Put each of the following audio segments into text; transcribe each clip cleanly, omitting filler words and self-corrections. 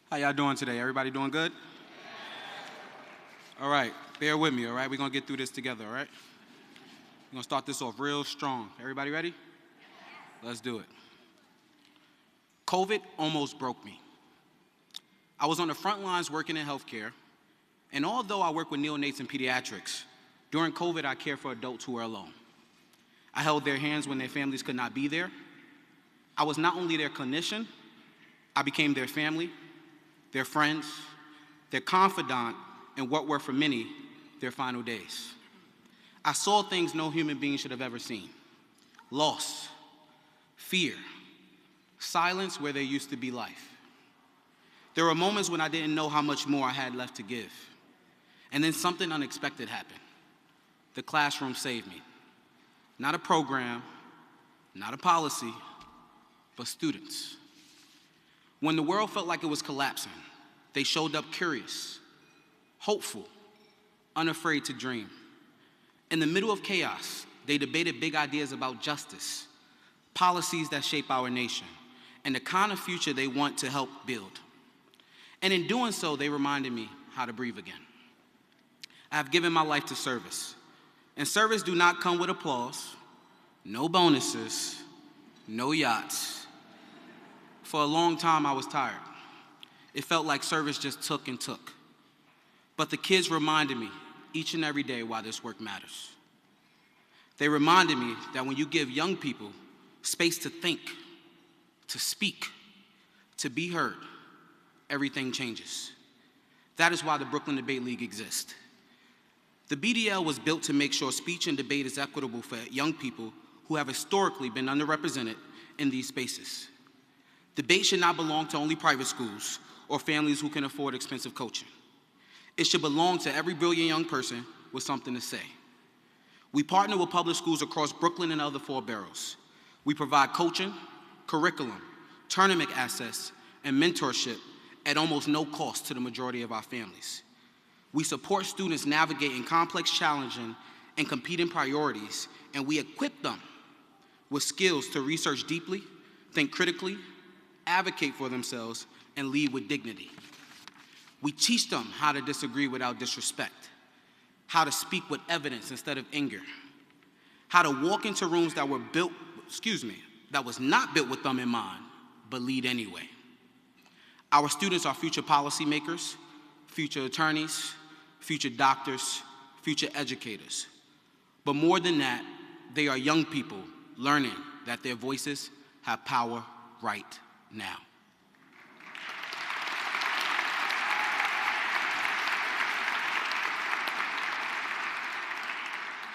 How y'all doing today? Everybody doing good? All right, bear with me, all right? We're gonna get through this together, all right? We're gonna start this off real strong. Everybody ready? Let's do it. COVID almost broke me. I was on the front lines working in healthcare, and although I work with neonates and pediatrics, during COVID I cared for adults who were alone. I held their hands when their families could not be there. I was not only their clinician, I became their family, their friends, their confidant, and what were for many, their final days. I saw things no human being should have ever seen. Loss, fear, silence where there used to be life. There were moments when I didn't know how much more I had left to give. And then something unexpected happened. The classroom saved me. Not a program, not a policy, but students. When the world felt like it was collapsing, they showed up curious, hopeful, unafraid to dream. In the middle of chaos, they debated big ideas about justice, policies that shape our nation, and the kind of future they want to help build. And in doing so, they reminded me how to breathe again. I have given my life to service, and service do not come with applause, no bonuses, no yachts. For a long time, I was tired. It felt like service just took and took. But the kids reminded me each and every day why this work matters. They reminded me that when you give young people space to think, to speak, to be heard, everything changes. That is why the Brooklyn Debate League exists. The BDL was built to make sure speech and debate is equitable for young people who have historically been underrepresented in these spaces. Debate should not belong to only private schools or families who can afford expensive coaching. It should belong to every brilliant young person with something to say. We partner with public schools across Brooklyn and other 4 boroughs. We provide coaching, curriculum, tournament access, and mentorship at almost no cost to the majority of our families. We support students navigating complex challenging and competing priorities, and we equip them with skills to research deeply, think critically, advocate for themselves, and lead with dignity. We teach them how to disagree without disrespect, how to speak with evidence instead of anger, how to walk into rooms that was not built with them in mind, but lead anyway. Our students are future policymakers, future attorneys, future doctors, future educators. But more than that, they are young people learning that their voices have power right now.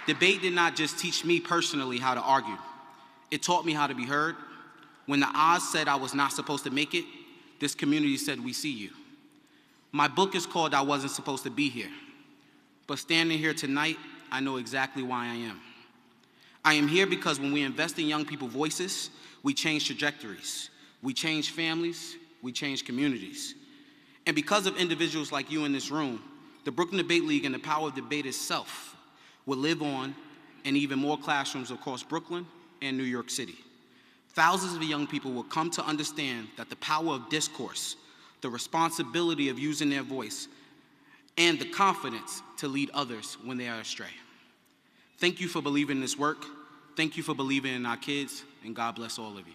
Debate did not just teach me personally how to argue. It taught me how to be heard. When the odds said I was not supposed to make it, this community said, "We see you." My book is called "I Wasn't Supposed to Be Here." But standing here tonight, I know exactly why I am. I am here because when we invest in young people's voices, we change trajectories. We change families, we change communities. And because of individuals like you in this room, the Brooklyn Debate League and the power of debate itself will live on in even more classrooms across Brooklyn and New York City. Thousands of young people will come to understand that the power of discourse, the responsibility of using their voice, and the confidence to lead others when they are astray. Thank you for believing in this work. Thank you for believing in our kids, and God bless all of you.